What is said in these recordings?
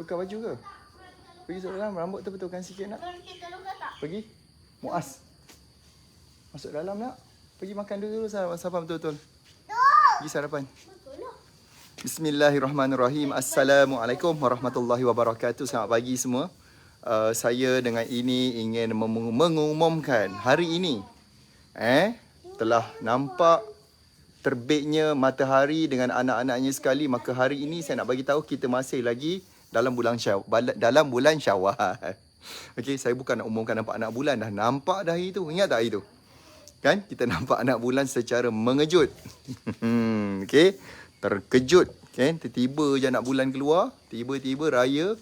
Tukar baju ke? Pergi masuk dalam, rambut terbetulkan sikit nak. Pergi. Muas. Masuk dalam nak. Pergi makan dulu sarapan betul-betul. Pergi sarapan. Bismillahirrahmanirrahim. Assalamualaikum warahmatullahi wabarakatuh. Selamat pagi semua. Saya dengan ini ingin mengumumkan hari ini telah nampak terbitnya matahari dengan anak-anaknya sekali. Maka hari ini saya nak bagi tahu kita masih lagi dalam bulan Syawal. Okey, saya bukan nak umumkan nampak anak bulan, dah nampak dah hari tu. Ingat tak hari tu? Kan kita nampak anak bulan secara mengejut. Okey, terkejut kan, tiba-tiba je anak bulan keluar, tiba-tiba raya.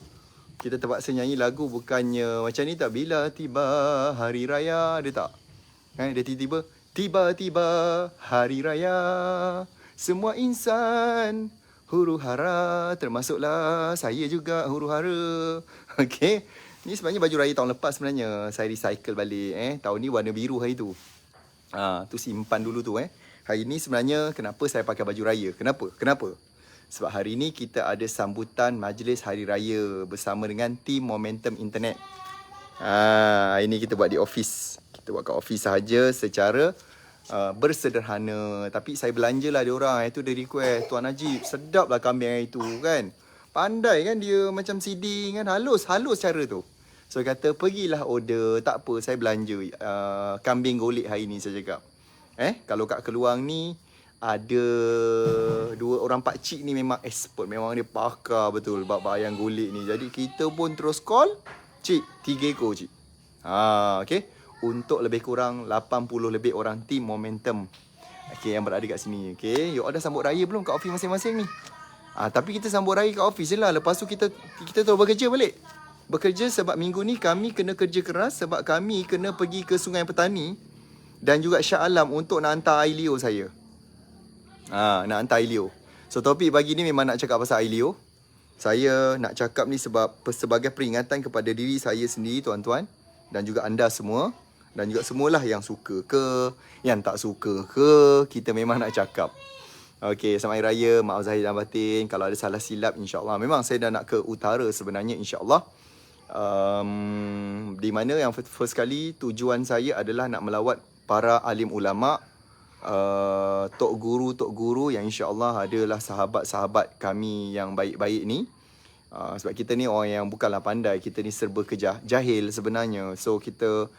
Kita terpaksa nyanyi lagu bukannya macam ni tak, bila tiba hari raya, ada tak? Kan dia tiba-tiba hari raya, semua insan huru-hara, termasuklah saya juga huru-hara. Okey. Ni sebenarnya baju raya tahun lepas sebenarnya. Saya recycle balik Tahun ni warna biru hari tu. Tu simpan dulu tu Hari ni sebenarnya kenapa saya pakai baju raya? Kenapa? Sebab hari ni kita ada sambutan majlis hari raya bersama dengan tim Momentum Internet. Hari ni kita buat di office. Kita buat kat office sahaja secara bersederhana. Tapi saya belanjalah dia orang. Itu dia request, Tuan Najib, sedap lah kambing hari tu kan. Pandai kan dia macam CD kan. Halus cara tu. So kata pergilah order. Tak apa, saya belanja kambing golek hari ni, saya cakap. Kalau kat Keluang ni ada dua orang pakcik ni memang expert. Memang dia pakar betul bab ayam golek ni. Jadi kita pun terus call, cik 3 ekor cik. Okay. Untuk lebih kurang 80 lebih orang tim Momentum yang berada kat sini. Okay. You ada sambut raya belum kat office masing-masing ni? Tapi kita sambut raya kat office je lah. Lepas tu kita terus bekerja balik. Bekerja sebab minggu ni kami kena kerja keras. Sebab kami kena pergi ke Sungai Petani dan juga Shah Alam untuk nak hantar air Leo saya. Nak hantar air Leo. So topik pagi ni memang nak cakap pasal air Leo. Saya nak cakap ni sebab sebagai peringatan kepada diri saya sendiri, tuan-tuan, dan juga anda semua. Dan juga semualah yang suka ke, yang tak suka ke, kita memang nak cakap. Okey, selamat Hari Raya, maaf zahir dan batin. Kalau ada salah silap, insyaAllah. Memang saya dah nak ke utara sebenarnya, insyaAllah. Di mana yang first kali tujuan saya adalah nak melawat para alim ulama', tok guru yang insyaAllah adalah sahabat-sahabat kami yang baik-baik ni. Sebab kita ni orang yang bukanlah pandai, kita ni serba jahil sebenarnya. So kita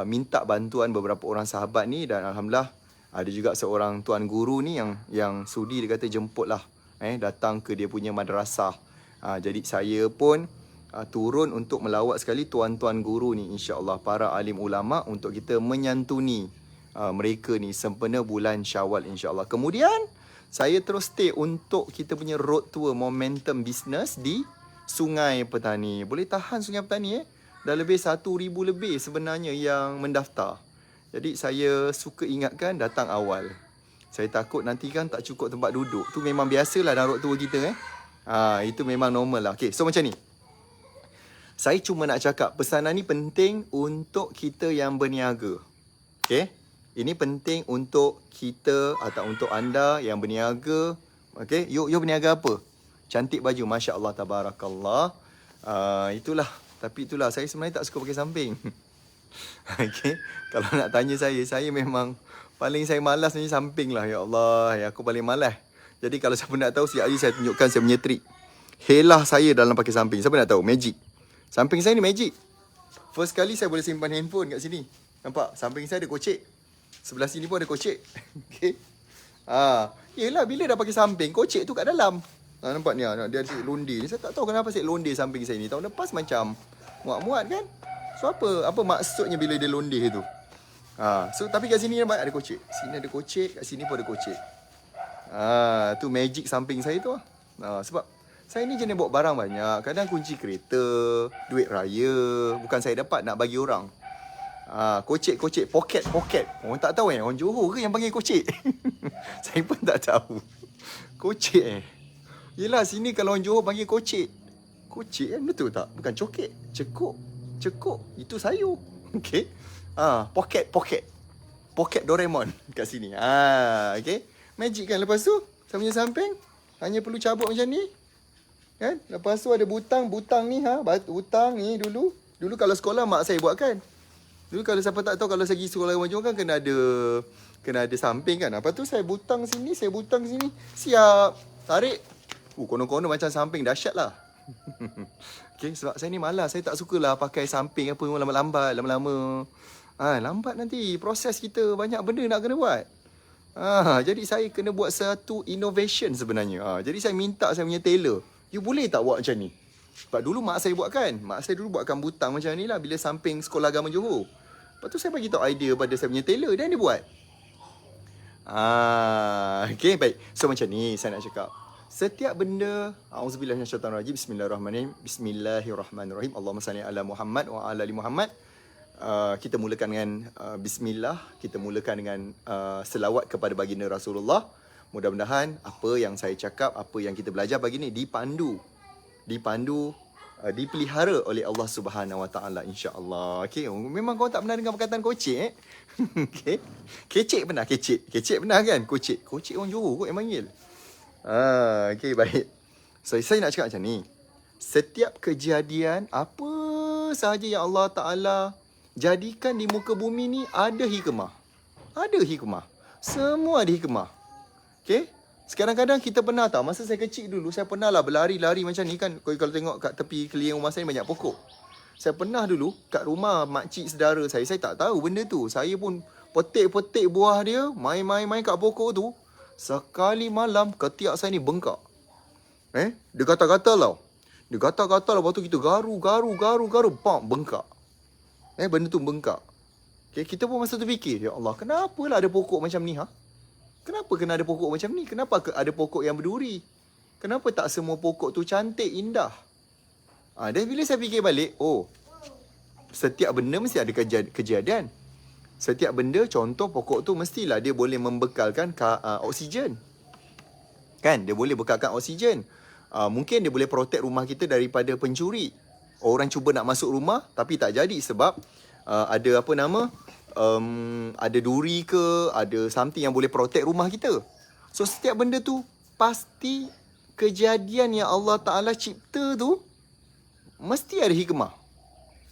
minta bantuan beberapa orang sahabat ni, dan alhamdulillah ada juga seorang tuan guru ni yang sudi, dia kata jemput lah datang ke dia punya madrasah. Jadi saya pun turun untuk melawat sekali tuan-tuan guru ni, insya-Allah para alim ulama, untuk kita menyantuni mereka ni sempena bulan Syawal, insya-Allah. Kemudian saya terus stay untuk kita punya road tour Momentum Business di Sungai Petani. Boleh tahan Sungai Petani Dah lebih 1,000 lebih sebenarnya yang mendaftar. Jadi saya suka ingatkan datang awal. Saya takut nanti kan tak cukup tempat duduk. Tu memang biasalah dalam road tour kita itu memang normal lah. Okay, so macam ni. Saya cuma nak cakap pesanan ni penting untuk kita yang berniaga. Okay, ini penting untuk kita atau untuk anda yang berniaga. Okay, you berniaga apa? Cantik baju, Masya Allah, Tabarakallah. Itulah. Tapi itulah, saya sebenarnya tak suka pakai samping. Okay. Kalau nak tanya saya memang paling saya malas ni samping lah. Ya Allah, aku paling malas. Jadi kalau siapa nak tahu, siap saya tunjukkan saya punya trik. Helah saya dalam pakai samping. Siapa nak tahu? Magic. Samping saya ni magic. First kali saya boleh simpan handphone kat sini. Nampak? Samping saya ada kocek. Sebelah sini pun ada kocek. Okay. Yelah, bila dah pakai samping, kocek tu kat dalam. Nampak ni, dia ada londe. Saya tak tahu kenapa asyik londe samping saya ni. Tahun lepas macam muat-muat kan. So apa maksudnya bila dia londe tu? So tapi kat sini nampak ada kocek. Sini ada kocek, kat sini pun ada kocek. Tu magic samping saya tu lah. Sebab saya ni jenis bawa barang banyak. Kadang kunci kereta, duit raya, bukan saya dapat, nak bagi orang. Kocek, poket. Orang tak tahu orang Johor ke yang panggil kocek? Saya pun tak tahu. Kocek Yelah, sini kalau orang Johor panggil kocek. Kocek kan, betul tak? Bukan coket. Cekuk. Itu sayur. Okay. Poket Doraemon kat sini. Okay. Magic kan. Lepas tu, saya punya samping hanya perlu cabut macam ni. Kan? Lepas tu ada butang ni butang ni dulu kalau sekolah mak saya buat kan. Dulu kalau siapa tak tahu, kalau saya pergi sekolah maju kan kena ada samping kan. Lepas tu saya butang sini. Siap. Tarik. Konon-konon macam samping dahsyat lah. Okay, sebab saya ni malas. Saya tak sukalah pakai samping apa lambat-lambat. Lama-lama. Lambat nanti. Proses kita banyak benda nak kena buat. Jadi saya kena buat satu innovation sebenarnya. Jadi saya minta saya punya tailor, you boleh tak buat macam ni? Sebab dulu mak saya buat kan. Mak saya dulu buatkan butang macam ni lah bila samping Sekolah Agama Johor. Lepas tu saya bagi tahu idea pada saya punya tailor dan dia buat. Okay, baik. So macam ni saya nak cakap. Setiap benda, auzubillahi minasyaitanirrajim, bismillahirrahmanirrahim. Bismillahirrahmanirrahim. Allahumma salli ala Muhammad wa ala ali Muhammad. Kita mulakan dengan bismillah. Kita mulakan dengan selawat kepada baginda Rasulullah. Mudah-mudahan apa yang saya cakap, apa yang kita belajar pagi ni dipandu, dipelihara oleh Allah Subhanahu Wa Taala, insya-Allah. Okey, memang kau tak pernah dengar perkataan kocek Okey. Kecek pernah, kecek pernah kan? Kocek orang Johor kot yang panggil. Okey, baik. So saya nak cakap macam ni. Setiap kejadian apa sahaja yang Allah Taala jadikan di muka bumi ni ada hikmah. Ada hikmah. Semua ada hikmah. Okey? Kadang-kadang kita pernah tahu, masa saya kecil dulu, saya pernah lah berlari-lari macam ni kan. Kalau tengok kat tepi keliling rumah saya ni banyak pokok. Saya pernah dulu kat rumah makcik saudara saya tak tahu benda tu. Saya pun petik-petik buah dia, main-main kat pokok tu. Sekali malam, ketiak saya ni bengkak. Dia gatal-gatal tau. Dia gatal-gatal, lepas tu kita garu, pam, bengkak. Benda tu bengkak. Okay, kita pun masa tu fikir, ya Allah, kenapa lah ada pokok macam ni, Kenapa kena ada pokok macam ni? Kenapa ada pokok yang berduri? Kenapa tak semua pokok tu cantik, indah? Dan bila saya fikir balik, setiap benda mesti ada kejadian. Setiap benda, contoh pokok tu mestilah dia boleh membekalkan oksigen. Kan? Dia boleh bekalkan oksigen. Mungkin dia boleh protect rumah kita daripada pencuri. Orang cuba nak masuk rumah tapi tak jadi sebab ada ada duri ke, ada something yang boleh protect rumah kita. So setiap benda tu pasti kejadian yang Allah Ta'ala cipta tu mesti ada hikmah.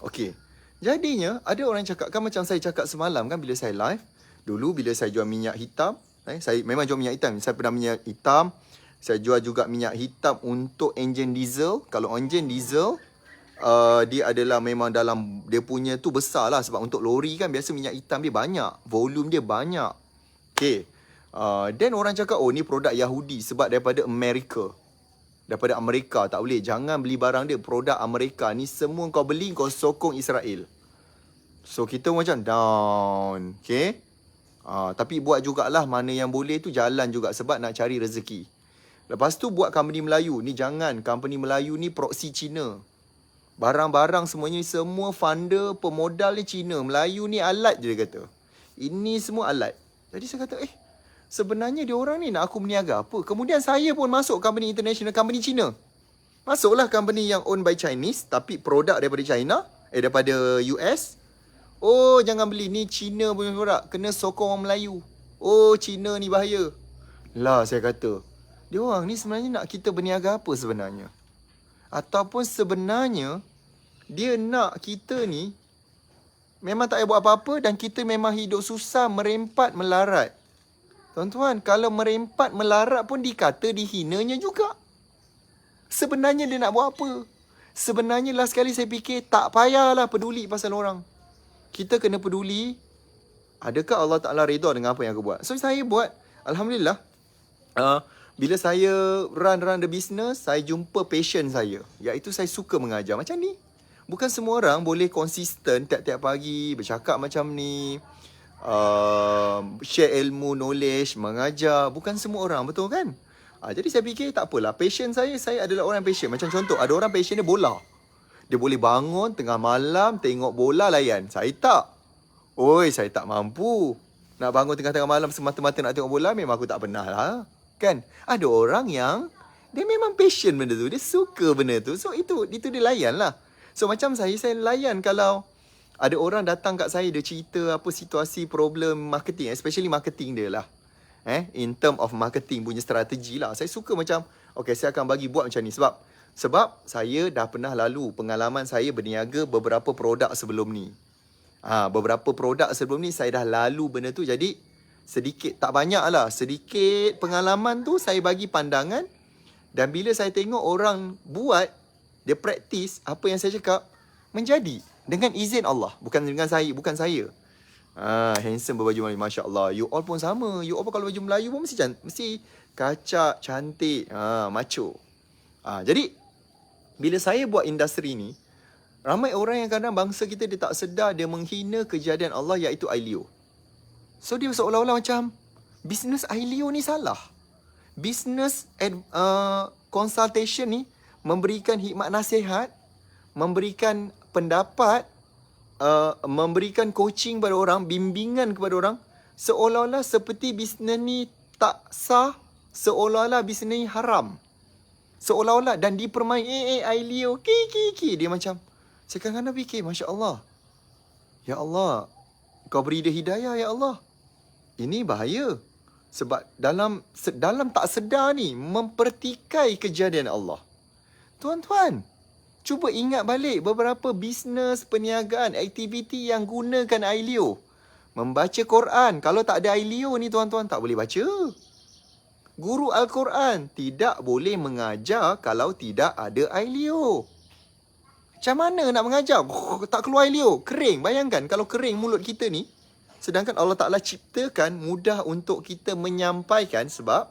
Okey. Jadinya ada orang cakap kan, macam saya cakap semalam kan bila saya live. Dulu bila saya jual minyak hitam, saya memang jual minyak hitam. Saya pernah minyak hitam. Saya jual juga minyak hitam untuk enjin diesel. Kalau enjin diesel, dia adalah memang dalam dia punya tu besar lah. Sebab untuk lori kan biasa minyak hitam dia banyak, volume dia banyak. Okay. Dan orang cakap, ni produk Yahudi sebab daripada Amerika. Daripada Amerika, tak boleh. Jangan beli barang dia, produk Amerika. Ni semua kau beli, kau sokong Israel. So kita macam down. Okay. Tapi buat jugalah mana yang boleh tu, jalan juga sebab nak cari rezeki. Lepas tu buat company Melayu. Ni jangan, company Melayu ni proxy Cina. Barang-barang semuanya ni semua funder, pemodal ni Cina. Melayu ni alat je dia kata. Ini semua alat. Jadi saya kata, sebenarnya dia orang ni nak aku berniaga apa? Kemudian saya pun masuk company international, company Cina. Masuklah company yang owned by Chinese, tapi produk daripada China, daripada US. Jangan beli, ni Cina punya produk. Kena sokong orang Melayu. Cina ni bahaya. Lah saya kata, dia orang ni sebenarnya nak kita berniaga apa sebenarnya? Ataupun sebenarnya dia nak kita ni memang tak payah buat apa-apa dan kita memang hidup susah, merempat, melarat. Tuan-tuan, kalau merempat, melarat pun dikata dihinanya juga. Sebenarnya dia nak buat apa? Sebenarnya last sekali saya fikir, tak payahlah peduli pasal orang. Kita kena peduli, adakah Allah Ta'ala redha dengan apa yang aku buat? So saya buat, Alhamdulillah. Bila saya run the business, saya jumpa passion saya. Iaitu saya suka mengajar macam ni. Bukan semua orang boleh konsisten tiap-tiap pagi bercakap macam ni. Share ilmu, knowledge, mengajar. Bukan semua orang, betul kan? Jadi saya fikir tak apalah. Passion saya adalah orang passion. Macam contoh, ada orang passion dia bola. Dia boleh bangun tengah malam, tengok bola, layan. Saya tak. Saya tak mampu. Nak bangun tengah-tengah malam semata-mata nak tengok bola, memang aku tak pernah lah. Kan? Ada orang yang dia memang passion benda tu. Dia suka benda tu. So itu dia layan lah. So macam saya layan kalau ada orang datang kat saya, dia cerita apa situasi, problem marketing, especially marketing dia lah. In term of marketing punya strategi lah. Saya suka macam, okay, saya akan bagi buat macam ni. Sebab Sebab saya dah pernah lalu pengalaman saya berniaga beberapa produk sebelum ni. Beberapa produk sebelum ni saya dah lalu benda tu. Jadi sedikit, tak banyak lah, sedikit pengalaman tu saya bagi pandangan. Dan bila saya tengok orang buat, dia praktis apa yang saya cakap, menjadi dengan izin Allah, bukan dengan saya, bukan saya. Handsome berbaju Melayu, Masya Allah. You all pun sama. You all pun kalau baju Melayu pun mesti kacak, cantik, macho. Jadi bila saya buat industri ni, ramai orang yang kadang bangsa kita dia tak sedar, dia menghina kejadian Allah, iaitu Ailio. So dia seolah-olah macam bisnes Ailio ni salah. Bisnes consultation ni memberikan hikmat nasihat, memberikan pendapat, memberikan coaching kepada orang, bimbingan kepada orang, seolah-olah seperti bisnes ni tak sah, seolah-olah bisnes ni haram. Seolah-olah, dan dipermain, Ailio, ki. Dia macam, saya kadang-kadang fikir, Masya Allah. Ya Allah, kau beri dia hidayah, Ya Allah. Ini bahaya. Sebab dalam tak sedar ni, mempertikai kejadian Allah. Tuan-tuan, cuba ingat balik beberapa bisnes, perniagaan, aktiviti yang gunakan Ailio. Membaca Quran. Kalau tak ada Ailio ni, tuan-tuan, tak boleh baca. Guru Al-Quran tidak boleh mengajar kalau tidak ada Ailio. Macam mana nak mengajar? Tak keluar Ailio. Kering. Bayangkan kalau kering mulut kita ni. Sedangkan Allah Ta'ala ciptakan mudah untuk kita menyampaikan, sebab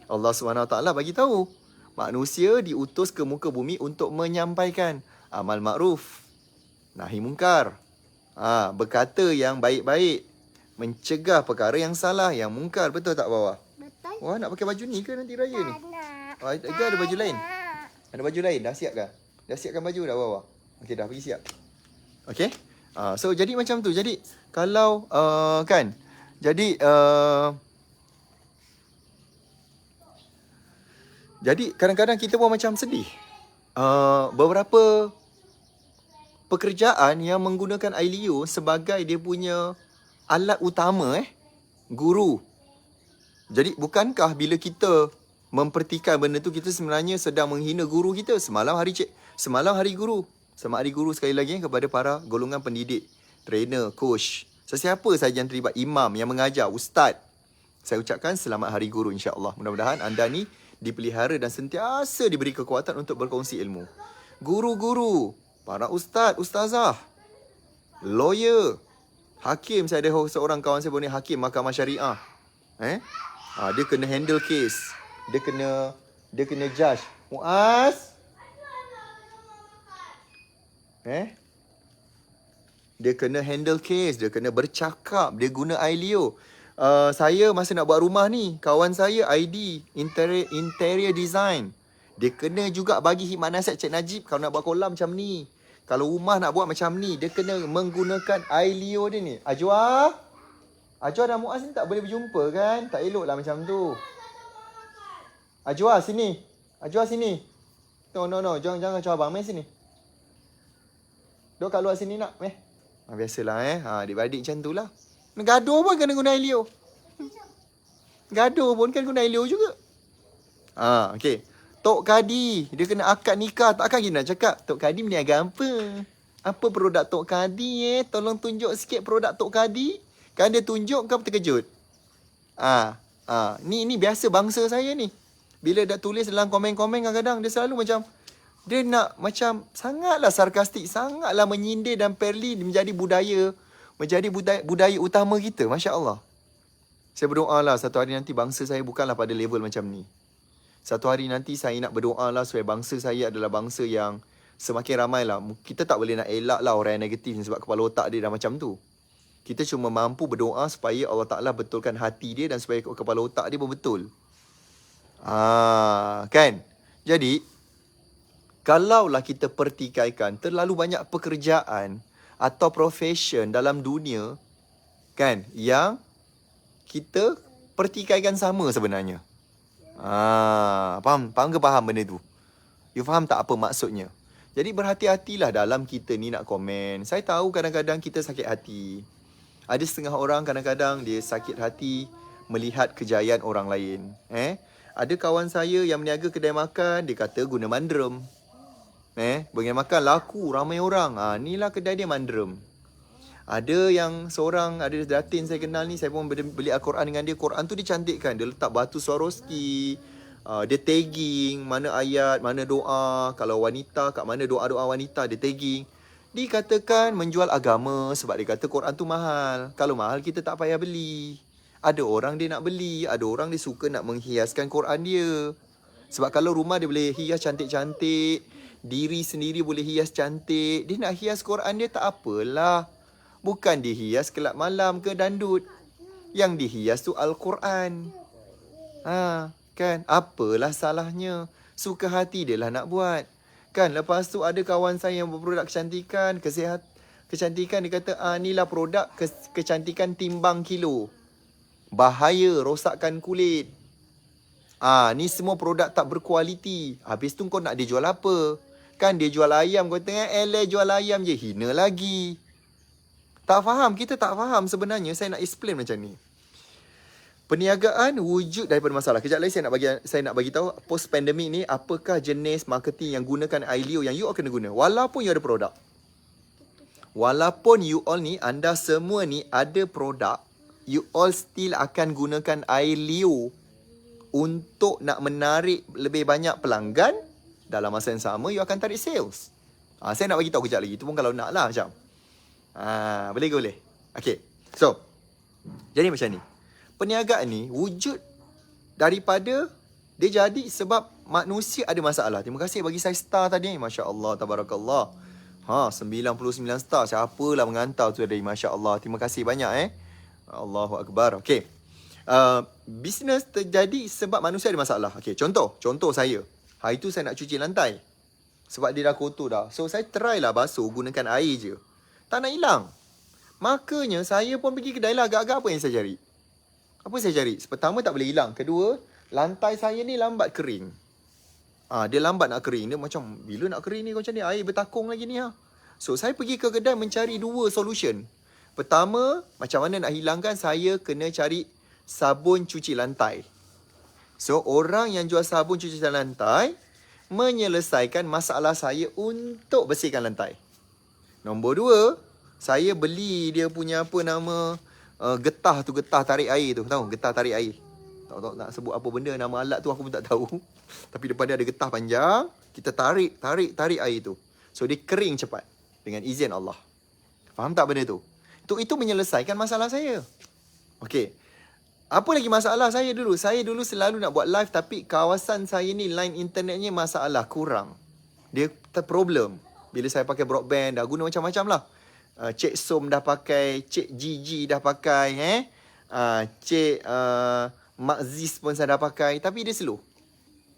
Allah SWT bagi tahu manusia diutus ke muka bumi untuk menyampaikan amal makruf, nahi mungkar, berkata yang baik-baik, mencegah perkara yang salah, yang mungkar. Betul tak bawah? Betul. Wah, nak pakai baju ni ke nanti raya ni? Tak nak. Ada baju lain? Ada baju lain? Dah siap ke? Dah siapkan baju dah bawah? Okey, dah pergi siap. Okey? So jadi macam tu. Jadi kalau kan, jadi kadang-kadang kita pun macam sedih. Beberapa pekerjaan yang menggunakan Ailio sebagai dia punya alat utama, guru. Jadi bukankah bila kita mempertikai benda tu, kita sebenarnya sedang menghina guru kita? Semalam hari guru. Selamat Hari Guru sekali lagi kepada para golongan pendidik, trainer, coach, sesiapa sahaja yang terlibat, imam yang mengajar, ustaz. Saya ucapkan selamat Hari Guru, insya-Allah. Mudah-mudahan anda ni dipelihara dan sentiasa diberi kekuatan untuk berkongsi ilmu. Guru-guru, para ustaz, ustazah, lawyer, hakim. Saya ada seorang kawan saya ni hakim mahkamah syariah. Dia kena handle case. Dia kena judge. Muaz, dia kena handle case, dia kena bercakap, dia guna Ailio. Saya masa nak buat rumah ni, kawan saya ID, interior design. Dia kena juga bagi hikmat nasihat, Cik Najib, kalau nak buat kolam macam ni, kalau rumah nak buat macam ni, dia kena menggunakan Ailio dia ni. Ajwa dan Muaz ni tak boleh berjumpa kan? Tak elok lah macam tu. Ajwa sini. No. Jangan kacau abang. Main sini. Duk kat luar sini nak. Biasalah adik-beradik macam tu lah. Gaduh pun kena guna Ailio. Gaduh pun kena guna Ailio juga. Okey. Tok Kadi, dia kena akad nikah. Takkan kita nak cakap, Tok Kadi berniaga apa? Apa produk Tok Kadi Tolong tunjuk sikit produk Tok Kadi. Kan dia tunjuk, kau terkejut. Ni biasa bangsa saya ni. Bila dah tulis dalam komen-komen kadang-kadang, dia selalu macam, dia nak macam sangatlah sarkastik, sangatlah menyindir dan perli menjadi budaya utama kita. Masya Allah. Saya berdoa lah satu hari nanti bangsa saya bukanlah pada level macam ni. Satu hari nanti saya nak berdoa lah supaya bangsa saya adalah bangsa yang semakin ramai lah. Kita tak boleh nak elak lah orang yang negatif sebab kepala otak dia dah macam tu. Kita cuma mampu berdoa supaya Allah Ta'ala betulkan hati dia dan supaya kepala otak dia pun betul. Kan? Jadi, kalaulah kita pertikaikan terlalu banyak pekerjaan atau profession dalam dunia, kan, yang kita pertikaikan sama sebenarnya. Faham ke faham benda tu? You faham tak apa maksudnya? Jadi berhati-hatilah dalam kita ni nak komen. Saya tahu kadang-kadang kita sakit hati. Ada setengah orang kadang-kadang dia sakit hati melihat kejayaan orang lain. Ada kawan saya yang meniaga kedai makan, dia kata guna mandrum. Bagian makan laku ramai orang. Inilah kedai dia mandrem. Ada yang seorang, ada datin saya kenal ni, saya pun beli Al-Quran dengan dia. Quran tu dia cantikkan. Dia letak batu Swarovski. Dia tagging mana ayat, mana doa. Kalau wanita, kat mana doa-doa wanita, dia tagging. Dikatakan menjual agama sebab dia kata Quran tu mahal. Kalau mahal, kita tak payah beli. Ada orang dia nak beli. Ada orang dia suka nak menghiaskan Quran dia. Sebab kalau rumah dia boleh hias cantik-cantik. Diri sendiri boleh hias cantik. Dia nak hias Quran dia tak apalah. Bukan dihias kelab malam ke dandut. Yang dihias tu Al-Quran. Kan? Apalah salahnya. Suka hati dia lah nak buat. Kan? Lepas tu ada kawan saya yang berproduk kecantikan, kecantikan dia kata, inilah produk kecantikan timbang kilo. Bahaya, rosakkan kulit. Ni semua produk tak berkualiti. Habis tu kau nak dia jual apa? Kan dia jual ayam, kau tengok jual ayam je, hina lagi. Tak faham, kita tak faham sebenarnya. Saya nak explain macam ni. Perniagaan wujud daripada masalah. Kejap lagi saya nak bagi tahu post pandemik ni apakah jenis marketing yang gunakan ILEO yang you all kena guna. Walaupun you ada produk. Walaupun you all ni, anda semua ni ada produk, you all still akan gunakan ILEO untuk nak menarik lebih banyak pelanggan. Dalam masa yang sama, you akan tarik sales. Saya nak bagi tahu kejap lagi. Itu pun kalau nak lah macam. Boleh ke boleh? Okay. So, jadi macam ni. Perniagaan ni wujud daripada dia jadi sebab manusia ada masalah. Terima kasih bagi saya star tadi. Masya Allah, tabarakallah. 99 star. Siapalah mengantar tu dari Masya Allah. Terima kasih banyak Allahu Akbar. Okay. Bisnes terjadi sebab manusia ada masalah. Okay, contoh saya. Hari tu saya nak cuci lantai. Sebab dia dah kotor dah. So, saya try lah basuh gunakan air je. Tak nak hilang. Makanya, saya pun pergi kedai lah. Agak-agak apa yang saya cari? Apa saya cari? Pertama, tak boleh hilang. Kedua, lantai saya ni lambat kering. Dia lambat nak kering. Dia macam, bila nak kering ni macam ni? Air bertakung lagi ni. So, saya pergi ke kedai mencari dua solution. Pertama, macam mana nak hilangkan? Saya kena cari sabun cuci lantai. So, orang yang jual sabun cuci lantai menyelesaikan masalah saya untuk bersihkan lantai. Nombor dua, saya beli dia punya apa nama getah tu, getah tarik air tu. Tahu getah tarik air? Tak nak sebut apa benda, nama alat tu aku pun tak tahu. Tapi depan dia ada getah panjang, kita tarik air tu. So dia kering cepat dengan izin Allah. Faham tak benda tu? Itu menyelesaikan masalah saya. Okey. Apa lagi masalah saya dulu? Saya dulu selalu nak buat live tapi kawasan saya ni line internetnya masalah, kurang. Dia problem. Bila saya pakai broadband, dah guna macam-macam lah. Cik Som dah pakai, Cik Gigi dah pakai, Cik Mak Ziz pun saya dah pakai. Tapi dia slow.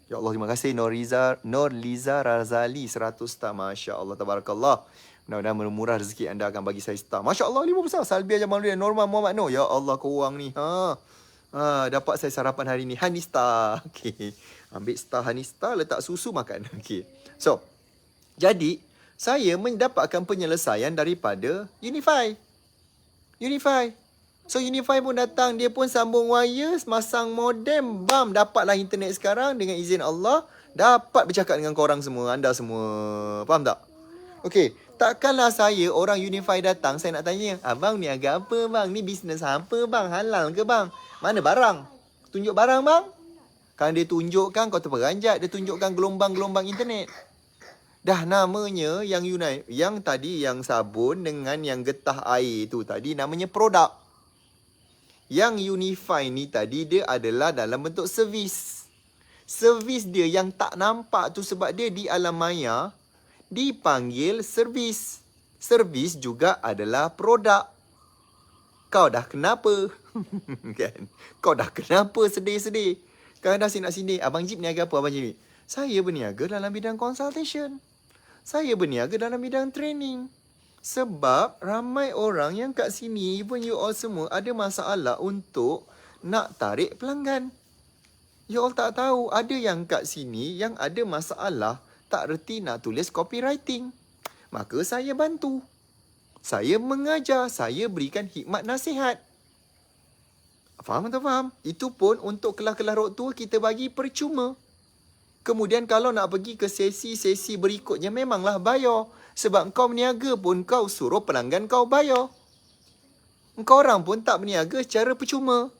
Ya Allah, terima kasih Nur Liza Razali 100 star. Masya Allah, tabarakallah. Mudah-mudahan murah rezeki anda akan bagi saya star. Masya Allah, 5 besar. Salbia Jamaluddin, Norman Muhammad Noh. Ya Allah, korang ni. Dapat saya sarapan hari ni. Honey star. Okay. Ambil star honey star, letak susu makan. Okay. So, jadi, saya mendapatkan penyelesaian daripada Unify. So, Unify pun datang. Dia pun sambung wire, masang modem. Bam, dapatlah internet sekarang dengan izin Allah. Dapat bercakap dengan korang semua, anda semua. Faham tak? Okey. Takkanlah saya, orang Unify datang, saya nak tanya, abang ni agak apa bang? Ni bisnes apa bang? Halal ke bang? Mana barang? Tunjuk barang bang? Kan dia tunjukkan, kau terperanjat. Dia tunjukkan gelombang-gelombang internet. Dah namanya yang tadi, yang sabun dengan yang getah air tu tadi, namanya produk. Yang Unify ni tadi, dia adalah dalam bentuk servis. Servis dia yang tak nampak tu sebab dia di alam maya, dipanggil servis. Servis juga adalah produk. Kau dah kenapa? Kan? Kau dah kenapa sedih-sedih? Kau dah sini. Abang Jip niaga apa Abang Jip? Saya berniaga dalam bidang consultation. Saya berniaga dalam bidang training. Sebab ramai orang yang kat sini, even you all semua, ada masalah untuk nak tarik pelanggan. You all tak tahu, ada yang kat sini yang ada masalah tak reti nak tulis copywriting. Maka saya bantu. Saya mengajar, saya berikan hikmat nasihat. Faham atau faham? Itu pun untuk kelas-kelas rock tua kita bagi percuma. Kemudian kalau nak pergi ke sesi-sesi berikutnya, memanglah bayar. Sebab kau berniaga pun kau suruh pelanggan kau bayar. Kau orang pun tak berniaga secara percuma.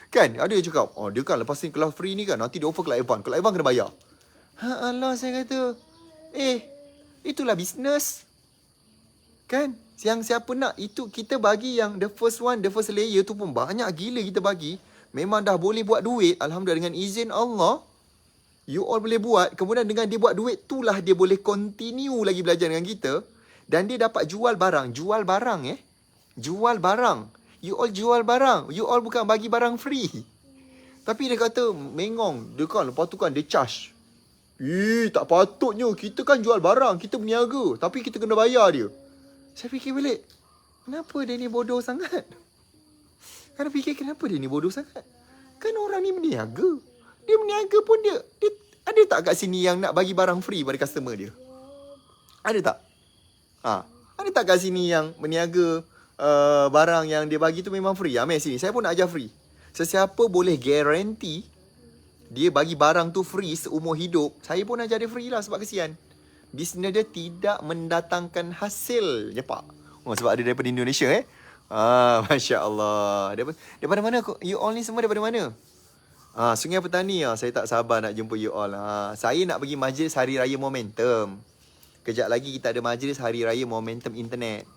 Kan? Ada yang cakap, oh dia kan lepas ni kelas free ni kan, nanti dia offer kelas Evan. Kelas Evan kena bayar. Ha Allah, saya kata, itulah bisnes. Kan? Yang siapa nak, itu kita bagi yang the first one, the first layer tu pun banyak gila kita bagi. Memang dah boleh buat duit. Alhamdulillah, dengan izin Allah, you all boleh buat. Kemudian dengan dia buat duit, itulah dia boleh continue lagi belajar dengan kita. Dan dia dapat jual barang. Jual barang Jual barang. You all jual barang. You all bukan bagi barang free. Tapi dia kata, mengong. Dia kan, lepas tu kan dia charge. Tak patutnya. Kita kan jual barang. Kita berniaga. Tapi kita kena bayar dia. Saya fikir balik. Kenapa dia ni bodoh sangat? Kan fikir kenapa dia ni bodoh sangat? Kan orang ni berniaga. Dia berniaga pun dia ada tak kat sini yang nak bagi barang free pada customer dia? Ada tak? Ada tak kat sini yang berniaga barang yang dia bagi tu memang free? Ambil sini. Saya pun nak ajar free. Sesiapa boleh guarantee dia bagi barang tu free seumur hidup, saya pun ajar dia free lah sebab kesian. Bisnes dia tidak mendatangkan hasil je pak. Sebab dia daripada Indonesia Masya Allah. Daripada mana? You all ni semua daripada mana? Sungai Petani. Saya tak sabar nak jumpa you all. Saya nak pergi majlis Hari Raya Momentum. Kejap lagi kita ada majlis Hari Raya Momentum Internet.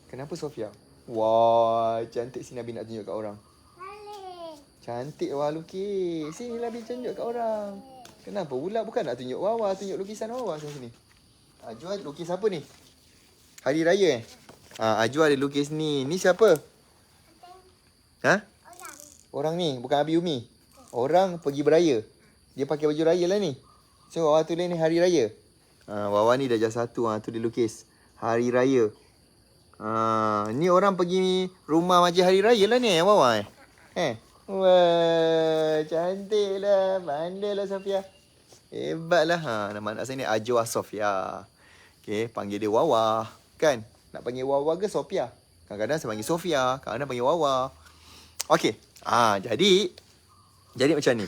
Kenapa Sofia? Wah, cantik. Sini Abi nak tunjuk kat orang. Cantik Wah lukis. Sini lah Abi tunjuk kat orang. Kenapa pula? Bukan nak tunjuk Wawa, tunjuk lukisan Wawa sini. Ajwa lukis apa ni? Hari Raya Ajwa ada lukis ni. Ni siapa? Orang ni, bukan Abi Umi. Orang pergi beraya. Dia pakai baju raya lah ni. So Wawa tulis ni Hari Raya. Wawa ni darjah 1. Tu dia lukis Hari Raya. Ni orang pergi rumah majlis Hari Raya lah ni Wawa Wah, cantik lah. Pandai lah Sofia. Hebat lah. Nama anak saya ni Ajwa Sofia. Okay, panggil dia Wawa. Kan? Nak panggil Wawa ke Sofia? Kadang-kadang saya panggil Sofia. Kadang-kadang panggil Wawa. Okay. Jadi macam ni.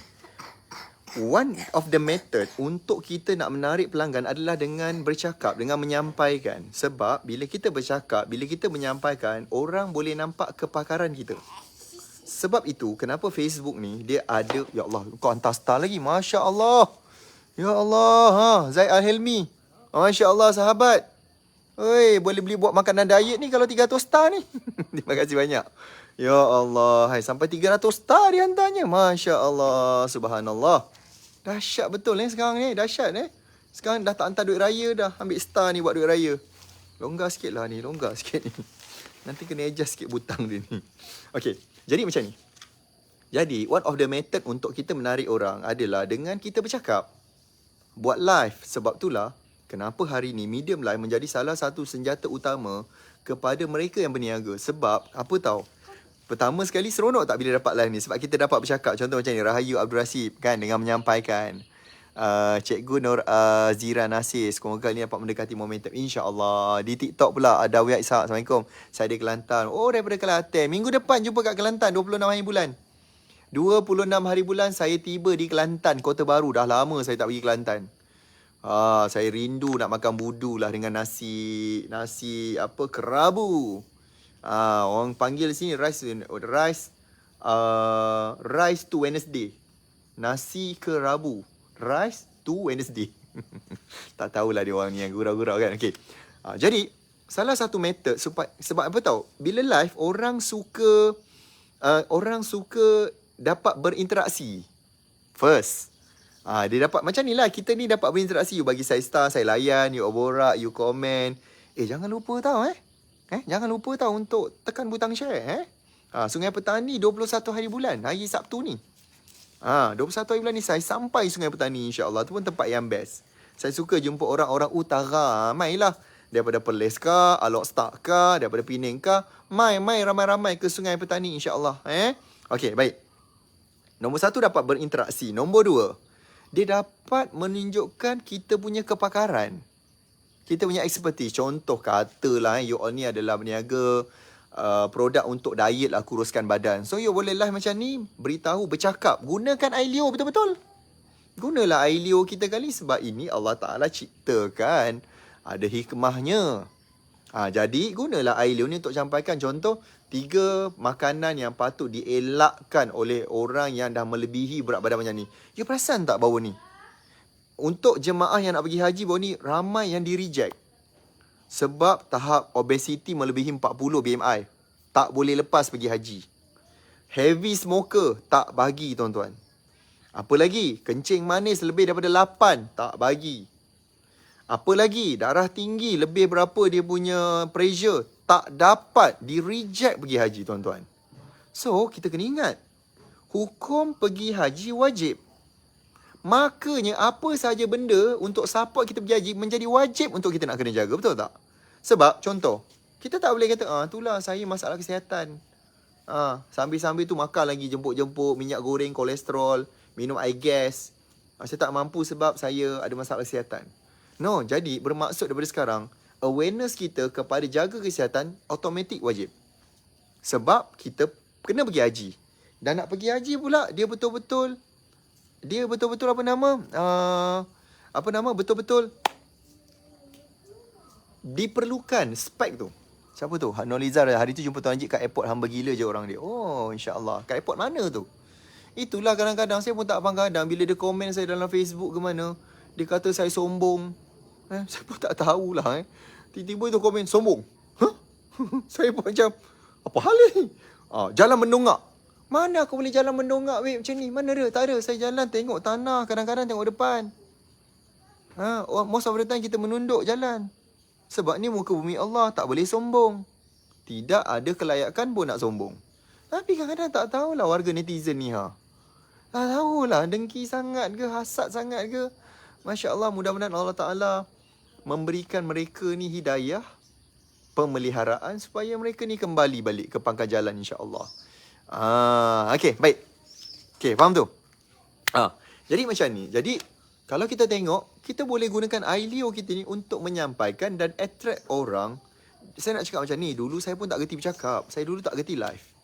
One of the method untuk kita nak menarik pelanggan adalah dengan bercakap, dengan menyampaikan. Sebab bila kita bercakap, bila kita menyampaikan, orang boleh nampak kepakaran kita. Sebab itu, kenapa Facebook ni, dia ada, ya Allah, kau hantar star lagi. Masya Allah. Ya Allah. Zaid Al-Helmi. Masya Allah, sahabat. Boleh beli buat makanan diet ni kalau 300 star ni. Terima kasih banyak. Ya Allah. Sampai 300 star dia hantarnya. Masya Allah. Subhanallah. Dahsyat betul sekarang ni. Dahsyat Sekarang dah tak hantar duit raya dah. Ambil star ni buat duit raya. Longgar sikit lah ni. Longgar sikit ni. Nanti kena adjust sikit butang dia ni. Okay. Jadi macam ni. Jadi one of the method untuk kita menarik orang adalah dengan kita bercakap. Buat live. Sebab itulah kenapa hari ni medium live menjadi salah satu senjata utama kepada mereka yang berniaga. Sebab apa tahu? Pertama sekali seronok tak bila dapat live ni? Sebab kita dapat bercakap. Contoh macam ni, Rahayu Abdul Rasib kan, dengan menyampaikan. Cikgu Nur Zira Nasir, semoga kali ni dapat mendekati momentum, insya-Allah. Di TikTok pula ada Wiyah Ishak. Assalamualaikum. Saya di Kelantan. Oh, daripada Kelantan. Minggu depan jumpa kat Kelantan 26 hari bulan. 26 hari bulan saya tiba di Kelantan, Kota Baru. Dah lama saya tak pergi Kelantan. Saya rindu nak makan budu lah dengan nasi apa, kerabu. Orang panggil sini rice to Wednesday. Nasi kerabu. Rice to Wednesday. Tak tahulah dia orang ni yang gurau-gurau kan. Okay. Jadi salah satu method sebab apa tahu? Bila live orang suka dapat berinteraksi. First. Dia dapat macam ni lah. Kita ni dapat berinteraksi. You bagi saya star, saya layan, you borak, you komen. Jangan lupa tahu jangan lupa tahu untuk tekan butang share Sungai Petani 21 hari bulan, hari Sabtu ni. 21 hari bulan ni saya sampai Sungai Petani, insya-Allah. Tu pun tempat yang best. Saya suka jumpa orang-orang utara. Mailah daripada Perlis ke, Alok Star ke, daripada Penang ke, mai ramai-ramai ke Sungai Petani, insya-Allah. Okey, baik. Nombor 1 dapat berinteraksi. Nombor 2, dia dapat menunjukkan kita punya kepakaran. Kita punya expertise. Contoh katalah you all ni adalah berniaga produk untuk diet lah, kuruskan badan. So you boleh live macam ni, beritahu, bercakap. Gunakan Ailio betul-betul. Gunalah air liur kita kali sebab ini Allah Ta'ala ciptakan. Ada hikmahnya. Jadi gunalah air liur ni untuk campaikan. Contoh, 3 makanan yang patut dielakkan oleh orang yang dah melebihi berat badan macam ni. You perasan tak bawah ni? Untuk jemaah yang nak pergi haji bawah ni, ramai yang di-reject. Sebab tahap obesity melebihi 40 BMI. Tak boleh lepas pergi haji. Heavy smoker, tak bagi tuan-tuan. Apa lagi? Kencing manis lebih daripada 8, tak bagi. Apa lagi? Darah tinggi, lebih berapa dia punya pressure, tak dapat, di-reject pergi haji tuan-tuan. So, kita kena ingat, hukum pergi haji wajib. Makanya, apa sahaja benda untuk support kita pergi haji menjadi wajib untuk kita nak kena jaga, betul tak? Sebab, contoh, kita tak boleh kata, itulah saya masalah kesihatan. Sambil-sambil tu makan lagi jemput-jemput, minyak goreng, kolesterol, minum air gas. Saya tak mampu sebab saya ada masalah kesihatan. No, jadi bermaksud daripada sekarang, awareness kita kepada jaga kesihatan automatik wajib. Sebab kita kena pergi haji. Dan nak pergi haji pula, dia betul-betul betul-betul diperlukan spek tu. Siapa tu? Nolizar hari tu jumpa Tuan Haji kat airport, hamba gila je orang dia. Oh, insya-Allah. Kat airport mana tu? Itulah kadang-kadang saya pun tak faham kadang bila dia komen saya dalam Facebook ke mana, dia kata saya sombong. Saya pun tak tahulah. Tiba-tiba tu komen sombong. Saya pun macam, apa hal ni? Jalan mendongak. Mana aku boleh jalan mendongak weh macam ni? Mana ada? Tak ada. Saya jalan tengok tanah, kadang-kadang tengok depan. Most of the time kita menunduk jalan. Sebab ni muka bumi Allah, tak boleh sombong. Tidak ada kelayakan pun nak sombong. Tapi kadang-kadang tak tahulah warga netizen ni tak tahulah dengki sangat ke, hasad sangat ke. Masya Allah, mudah-mudahan Allah Ta'ala memberikan mereka ni hidayah, pemeliharaan supaya mereka ni kembali balik ke pangkal jalan insya-Allah. Okey, baik. Okey, faham tu? Jadi macam ni. Jadi kalau kita tengok, kita boleh gunakan air liur kita ni untuk menyampaikan dan attract orang. Saya nak cakap macam ni, dulu saya pun tak gerti bercakap. Saya dulu tak gerti live.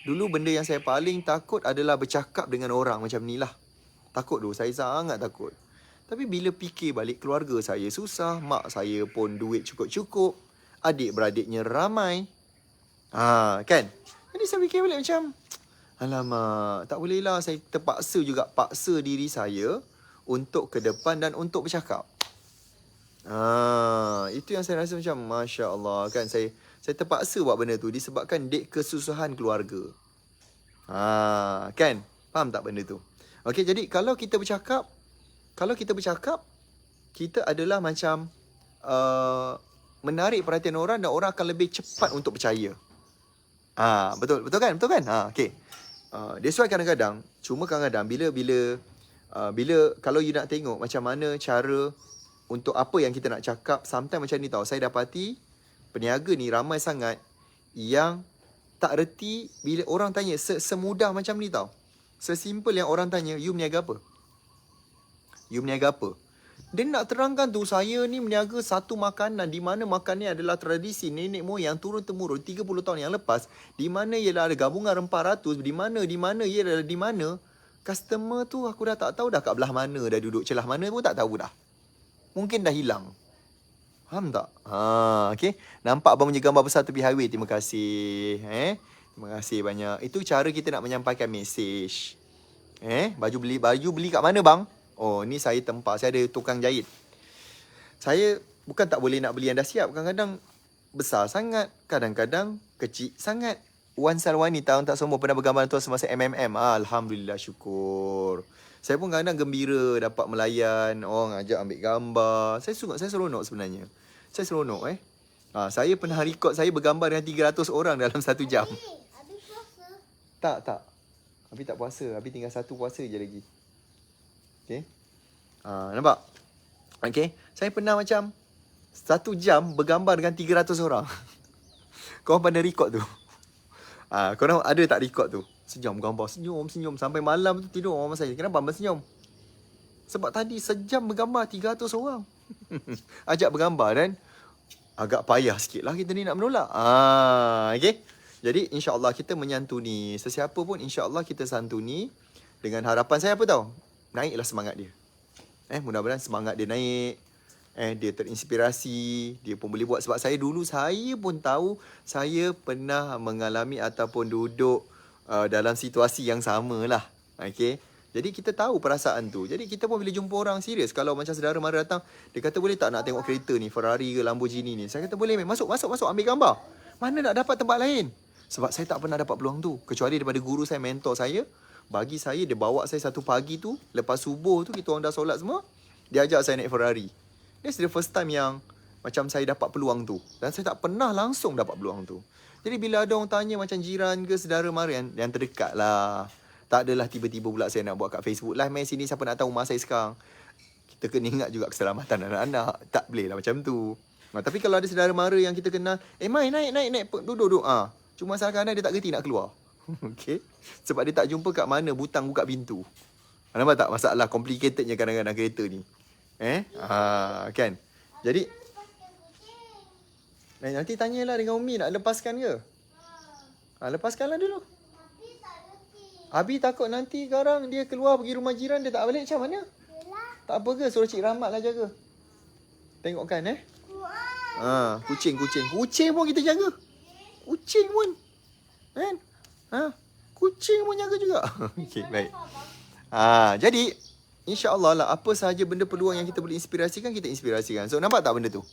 Dulu benda yang saya paling takut adalah bercakap dengan orang macam ni lah. Takut tu, saya sangat takut. Tapi bila fikir balik, keluarga saya susah, mak saya pun duit cukup-cukup, adik-beradiknya ramai. Kan? Jadi saya fikir balik macam, alamak, tak boleh lah, saya terpaksa juga paksa diri saya untuk ke depan dan untuk bercakap. Itu yang saya rasa macam, Masya Allah kan, saya terpaksa buat benda tu disebabkan kesusahan keluarga. Kan? Faham tak benda tu? Okey, jadi kalau kita bercakap, kita adalah macam menarik perhatian orang dan orang akan lebih cepat untuk percaya. Betul kan? Okey. That's why kadang-kadang bila kalau you nak tengok macam mana cara untuk apa yang kita nak cakap, sometimes macam ni tau. Saya dapati peniaga ni ramai sangat yang tak reti bila orang tanya semudah macam ni tau. Sesimpel yang orang tanya, you berniaga apa? Dia nak terangkan tu, saya ni berniaga satu makanan di mana makanan ni adalah tradisi nenek moyang turun-temurun 30 tahun yang lepas, di mana ialah ada gabungan rempah ratus, di mana ialah di mana. Customer tu aku dah tak tahu dah kat belah mana, dah duduk celah mana pun tak tahu dah. Mungkin dah hilang. Faham tak? Okay. Nampak abang punya gambar besar tepi highway. Terima kasih. Terima kasih banyak. Itu cara kita nak menyampaikan mesej. Baju beli kat mana bang? Oh, ni saya tempat. Saya ada tukang jahit. Saya bukan tak boleh nak beli yang dah siap. Kadang-kadang besar sangat. Kadang-kadang kecil sangat. Wan Salwani tahun tak sombong pernah bergambar tuan semasa MMM. Alhamdulillah, syukur. Saya pun kadang-kadang gembira dapat melayan. Orang ajak ambil gambar. Saya seronok sebenarnya. Saya seronok saya pernah record saya bergambar dengan 300 orang dalam 1 jam. Abi puasa? Tak. Abi tak puasa. Abi tinggal 1 puasa je lagi. Okay. Nampak? Okay. Saya pernah macam 1 jam bergambar dengan 300 orang. Korang pandai record tu? Korang ada tak record tu? Sejam gambar, senyum. Sampai malam tu tidur orang saya. Kenapa abang senyum? Sebab tadi sejam bergambar 300 orang. Ajak bergambar dan agak payah sikit lah kita ni nak menolak. Okay. Jadi insya-Allah kita menyantuni sesiapa pun, insya-Allah kita santuni dengan harapan saya apa tahu? naiklah semangat dia. Mudah-mudahan semangat dia naik. Dia terinspirasi, dia pun boleh buat. Sebab saya dulu, saya pun tahu saya pernah mengalami ataupun duduk dalam situasi yang sama lah. Okay. Jadi kita tahu perasaan tu. Jadi kita pun bila jumpa orang serius, kalau macam saudara mara datang, dia kata boleh tak nak tengok kereta ni, Ferrari ke Lamborghini ni. Saya kata boleh, masuk ambil gambar. Mana nak dapat tempat lain? Sebab saya tak pernah dapat peluang tu. Kecuali daripada guru saya, mentor saya. Bagi saya, dia bawa saya satu pagi tu, lepas subuh tu, kita orang dah solat semua, dia ajak saya naik Ferrari. That's the first time yang macam saya dapat peluang tu. Dan saya tak pernah langsung dapat peluang tu. Jadi bila ada orang tanya macam jiran ke saudara mara yang terdekat lah. Tak adalah tiba-tiba pula saya nak buat kat Facebook live, main sini siapa nak tahu rumah saya sekarang. Kita kena ingat juga keselamatan anak-anak. Tak boleh lah macam tu. Tapi kalau ada saudara mara yang kita kenal, Mai naik, duduk. Cuma kadang-kadang dia tak kerti nak keluar. Okay. Sebab dia tak jumpa kat mana butang buka pintu. Nampak tak masalah complicatednya kadang-kadang kereta ni. Kan. Jadi nanti tanyalah dengan Umi nak lepaskan ke? Lepaskanlah dulu. Abi takut nanti sekarang dia keluar pergi rumah jiran, dia tak balik macam mana? Tak apa ke, suruh Cik Rahmat lah jaga. Tengok kan kucing pun kita jaga. Kucing pun kan? Kucing pun jaga juga. Okey, baik. Jadi insya-Allah lah, apa sahaja benda peluang yang kita boleh inspirasikan, kita inspirasikan. So nampak tak benda tu?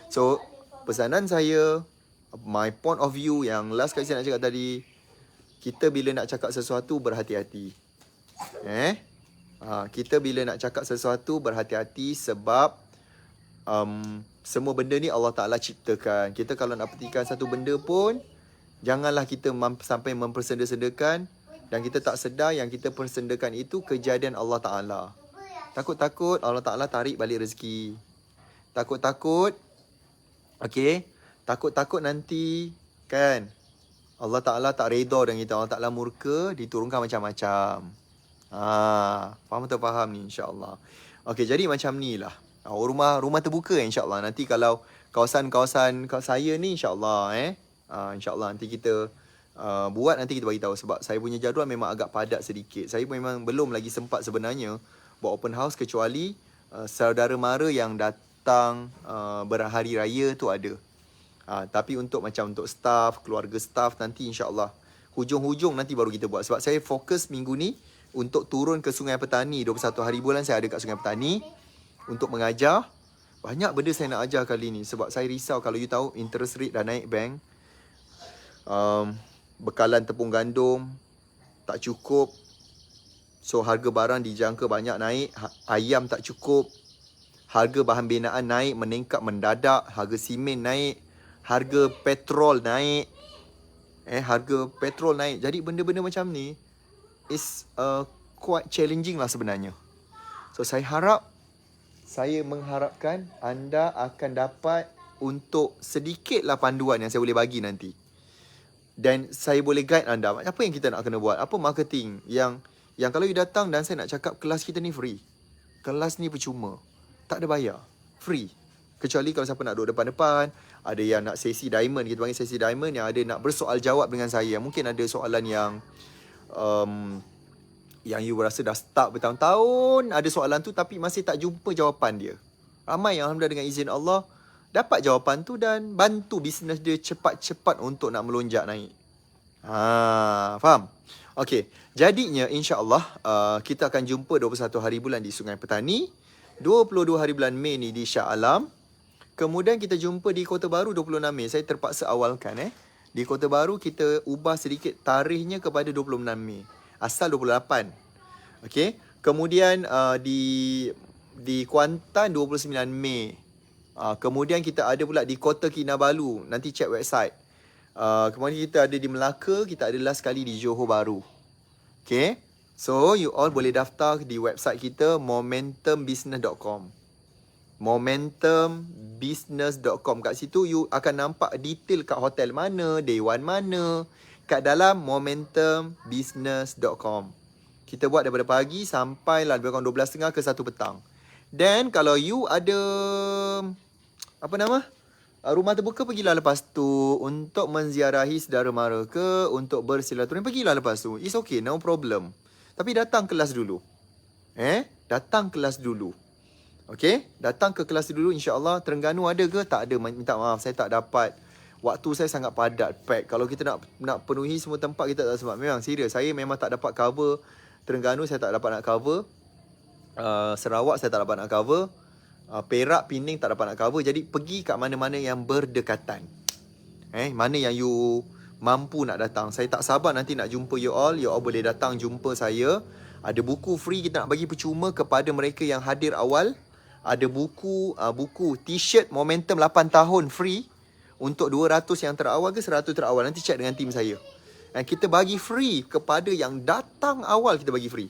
So pesanan saya, my point of view yang last kali saya nak cakap tadi, kita bila nak cakap sesuatu berhati-hati. Kita bila nak cakap sesuatu berhati-hati sebab semua benda ni Allah Ta'ala ciptakan. Kita kalau nak petikan satu benda pun, janganlah kita sampai mempersenda-sendakan dan kita tak sedar yang kita persendakan itu kejadian Allah Ta'ala. Takut-takut Allah Ta'ala tarik balik rezeki. Takut-takut, takut-takut nanti kan Allah Ta'ala tak redha dengan kita. Allah Ta'ala murka, diturunkan macam-macam. Faham atau faham ni insya-Allah. Okey, jadi macam ni lah. Rumah terbuka insya-Allah. Nanti kalau kawasan-kawasan saya ni insya-Allah insya-Allah nanti kita buat, nanti kita bagi tahu. Sebab saya punya jadual memang agak padat sedikit. Saya memang belum lagi sempat sebenarnya buat open house, kecuali saudara mara yang datang berhari raya tu ada. Tapi untuk staff, keluarga staff, nanti insya-Allah hujung-hujung nanti baru kita buat. Sebab saya fokus minggu ni untuk turun ke Sungai Petani. 21 hari bulan saya ada kat Sungai Petani untuk mengajar. Banyak benda saya nak ajar kali ni. Sebab saya risau, kalau you tahu interest rate dah naik bank, bekalan tepung gandum tak cukup. So harga barang dijangka banyak naik. Ayam tak cukup. Harga bahan binaan naik, meningkat mendadak. Harga simen naik. Harga petrol naik. Harga petrol naik. Jadi benda-benda macam ni is quite challenging lah sebenarnya. So saya mengharapkan anda akan dapat untuk sedikitlah panduan yang saya boleh bagi nanti. Dan saya boleh guide anda. Apa yang kita nak kena buat? Apa marketing yang kalau you datang dan saya nak cakap kelas kita ni free. Kelas ni percuma. Tak ada bayar. Free. Kecuali kalau siapa nak duduk depan-depan, ada yang nak sesi diamond, kita panggil sesi diamond, yang ada nak bersoal jawab dengan saya. Mungkin ada soalan yang you rasa dah start bertahun-tahun, ada soalan tu tapi masih tak jumpa jawapan dia. Ramai yang alhamdulillah dengan izin Allah dapat jawapan tu dan bantu bisnes dia cepat-cepat untuk nak melonjak naik. Faham? Okey, jadinya insya-Allah kita akan jumpa 21 hari bulan di Sungai Petani, 22 hari bulan Mei ni di Shah Alam. Kemudian kita jumpa di Kota Baru 26 Mei. Saya terpaksa awalkan Di Kota Baru kita ubah sedikit tarikhnya kepada 26 Mei. Asal 28. Okey. Kemudian di Kuantan 29 Mei. Kemudian kita ada pula di Kota Kinabalu. Nanti check website. Kemudian kita ada di Melaka, kita ada last kali di Johor Bahru. Okey. So you all boleh daftar di website kita momentumbusiness.com. momentumbusiness.com. Kat situ you akan nampak detail kat hotel mana, day one mana, kat dalam momentumbusiness.com. Kita buat daripada pagi sampai lah lebih kurang 12.30 ke 1 petang. Dan kalau you ada rumah terbuka, pergilah lepas tu untuk menziarahi saudara mara ke, untuk bersilaturahmi, pergilah lepas tu. It's okay, no problem. Tapi datang kelas dulu. Datang kelas dulu. Okey, datang ke kelas dulu, insya-Allah. Terengganu ada ke? Tak ada. Minta maaf, saya tak dapat. Waktu saya sangat padat, pack. Kalau kita nak penuhi semua tempat, kita tak sempat. Memang serius, saya memang tak dapat cover Terengganu, saya tak dapat nak cover. Sarawak saya tak dapat nak cover. Perak, Pening tak dapat nak cover. Jadi pergi kat mana-mana yang berdekatan. Mana yang you mampu nak datang. Saya tak sabar nanti nak jumpa you all. You all boleh datang jumpa saya. Ada buku free kita nak bagi percuma kepada mereka yang hadir awal. Ada buku t-shirt Momentum 8 tahun free untuk 200 yang terawal ke 100 terawal. Nanti check dengan tim saya. Kita bagi free kepada yang datang awal, kita bagi free.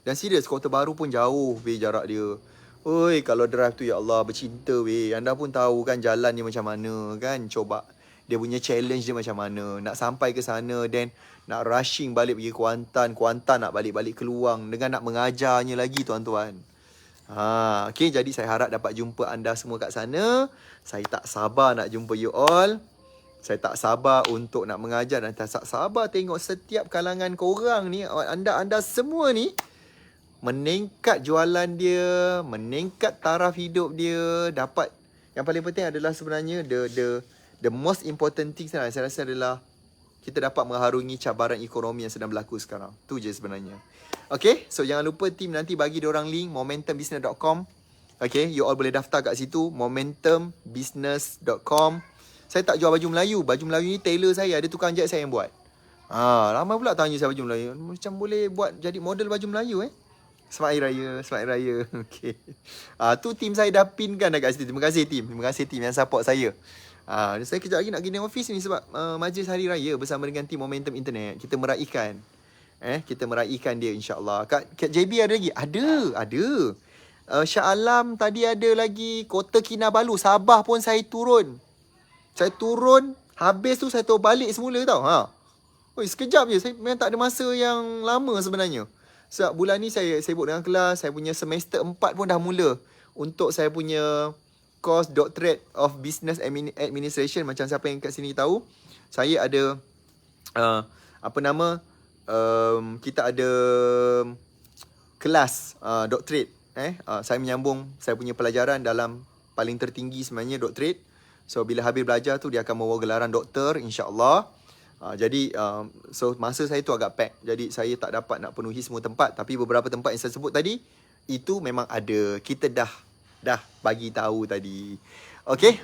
Dan serius, Kota Baru pun jauh jarak dia. Oi, kalau drive tu ya Allah bercinta weh. Anda pun tahu kan jalan ni macam mana kan. Coba dia punya challenge dia macam mana. Nak sampai ke sana then nak rushing balik pergi Kuantan nak balik-balik Keluang dengan nak mengajarnya lagi tuan-tuan. Okay, jadi saya harap dapat jumpa anda semua kat sana. Saya tak sabar nak jumpa you all. Saya tak sabar untuk nak mengajar dan tak sabar tengok setiap kalangan korang ni, anda semua ni meningkat jualan dia, meningkat taraf hidup dia, dapat. Yang paling penting adalah sebenarnya the most important thing saya rasa adalah kita dapat mengharungi cabaran ekonomi yang sedang berlaku sekarang. Tu je sebenarnya. Okay, so jangan lupa tim nanti bagi diorang link momentumbusiness.com. Okay, you all boleh daftar kat situ, momentumbusiness.com. Saya tak jual baju Melayu. Baju Melayu ni tailor saya, ada tukang jahit saya yang buat. Ramai pula tanya saya baju Melayu. Macam boleh buat jadi model baju Melayu Selamat Hari Raya. Okay. Tu tim saya dah pinkan dah kat situ. Terima kasih tim yang support saya. Saya kejap lagi nak pergi office ni sebab majlis Hari Raya bersama dengan tim Momentum Internet. Kita meraihkan. Kita meraihkan dia insya-Allah. Kat JB ada lagi? Ada. Shah Alam tadi ada lagi. Kota Kinabalu, Sabah pun saya turun. Habis tu saya tahu balik semula tau. Sekejap je. Saya memang tak ada masa yang lama sebenarnya. Sebab bulan ni saya sibuk dengan kelas. Saya punya semester 4 pun dah mula. Untuk saya punya course Doctorate of Business Administration. Macam siapa yang kat sini tahu. Saya ada kita ada kelas doctorate. Saya menyambung saya punya pelajaran dalam paling tertinggi sebenarnya doctorate. So bila habis belajar tu dia akan membawa gelaran doktor insya-Allah. Jadi so masa saya tu agak pack. Jadi saya tak dapat nak penuhi semua tempat, tapi beberapa tempat yang saya sebut tadi itu memang ada. Kita dah bagi tahu tadi. Okey.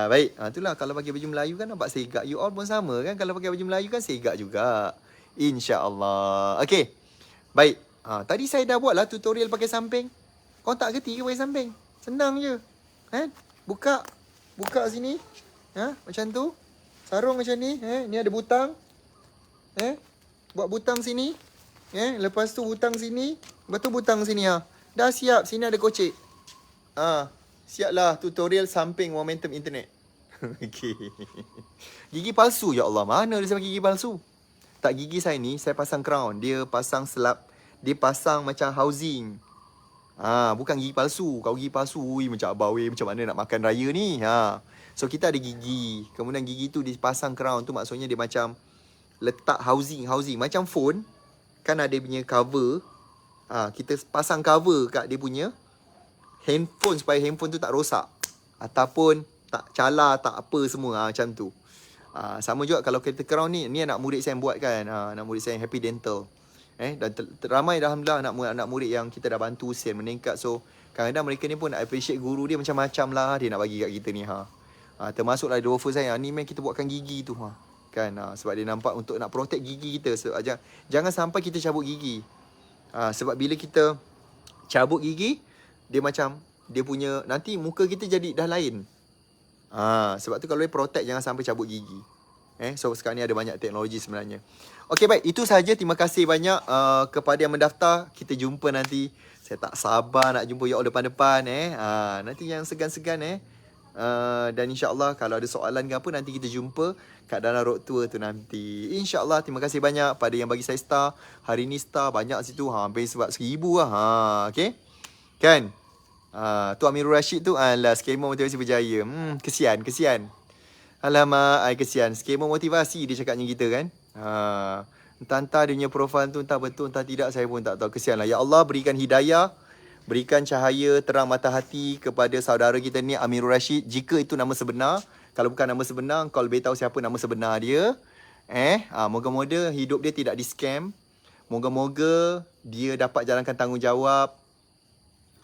Baik. Itulah kalau pakai baju Melayu kan nampak segak. You all pun sama kan, kalau pakai baju Melayu kan segak juga. InsyaAllah. Okey. Baik. Tadi saya dah buat lah tutorial pakai samping. Kau tak kerti ke pakai samping? Senang je. Buka sini. Macam tu. Sarung macam ni. Ni ada butang. Buat butang sini. Lepas tu butang sini. Lepas tu butang sini. Dah siap. Sini ada kocek. Siaplah tutorial samping Momentum Internet. Okay. Gigi palsu. Ya Allah. Mana dia sampai gigi palsu? Tak, gigi saya ni saya pasang crown. Dia pasang selap. Dia pasang macam housing. Bukan gigi palsu. Kalau gigi palsu, macam abang macam mana nak makan raya ni. So kita ada gigi. Kemudian gigi tu dipasang crown tu maksudnya dia macam letak housing. Macam phone kan ada punya cover. Kita pasang cover kat dia punya handphone supaya handphone tu tak rosak. Ataupun tak calar, tak apa semua. Macam tu. Sama juga kalau kereta crown ni anak murid saya yang buat kan. Anak murid saya yang Happy Dental. Dan ramai alhamdulillah anak murid yang kita dah bantu usia meningkat. So kadang-kadang mereka ni pun nak appreciate guru dia macam-macam lah dia nak bagi kat kita ni. Termasuklah dia offer saya, ni man kita buatkan gigi tu. Kan sebab dia nampak untuk nak protect gigi kita. So, jangan sampai kita cabut gigi. Sebab bila kita cabut gigi, dia macam dia punya nanti muka kita jadi dah lain. Sebab tu kalau dia protect jangan sampai cabut gigi. So sekarang ni ada banyak teknologi sebenarnya. Okey, baik, itu sahaja. Terima kasih banyak kepada yang mendaftar. Kita jumpa nanti. Saya tak sabar nak jumpa you all depan-depan. Nanti yang segan-segan dan insya-Allah kalau ada soalan ke apa nanti kita jumpa kat dalam road tour tu nanti. Insya-Allah. Terima kasih banyak pada yang bagi saya star. Hari ni star banyak situ. Hampir sebab 1000 lah. Okey. Kan? Tu Amirul Rashid tu skema motivasi berjaya. Kesian. Alamak, kesian. Skema motivasi dia cakapnya kita kan. Entah dia punya profil tu entah betul entah tidak, saya pun tak tahu. Kesianlah. Ya Allah, berikan hidayah, berikan cahaya terang mata hati kepada saudara kita ni Amirul Rashid. Jika itu nama sebenar, kalau bukan nama sebenar, kau lebih tahu siapa nama sebenar dia. Moga-moga hidup dia tidak di-scam. Moga-moga dia dapat jalankan tanggungjawab.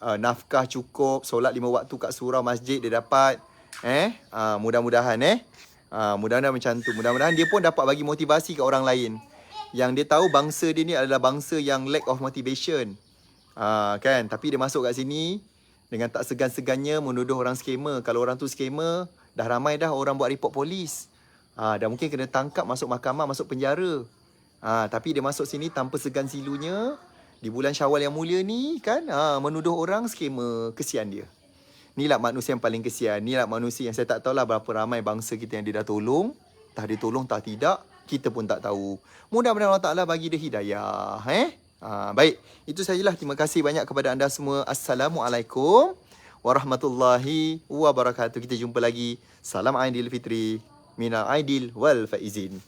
Nafkah cukup, solat 5 waktu kat surau masjid dia dapat. Mudah-mudahan mudah-mudahan macam tu. Mudah-mudahan dia pun dapat bagi motivasi kat orang lain. Yang dia tahu bangsa dia ni adalah bangsa yang lack of motivation. Kan? Tapi dia masuk kat sini dengan tak segan-segannya menuduh orang scammer. Kalau orang tu scammer, dah ramai dah orang buat report polis. Dah mungkin kena tangkap, masuk mahkamah, masuk penjara. Tapi dia masuk sini tanpa segan silunya. Di bulan Syawal yang mulia ni kan, menuduh orang scammer. Kesian dia. Inilah manusia yang paling kesian. Inilah manusia yang saya tak tahulah berapa ramai bangsa kita yang dia dah tolong. Entah dia tolong, entah tidak. Kita pun tak tahu. Mudah-mudahan Allah Ta'ala bagi dia hidayah. Baik, itu sajalah. Terima kasih banyak kepada anda semua. Assalamualaikum warahmatullahi wabarakatuh. Kita jumpa lagi. Salam Aidil Fitri. Minal Aidil wal Faizin.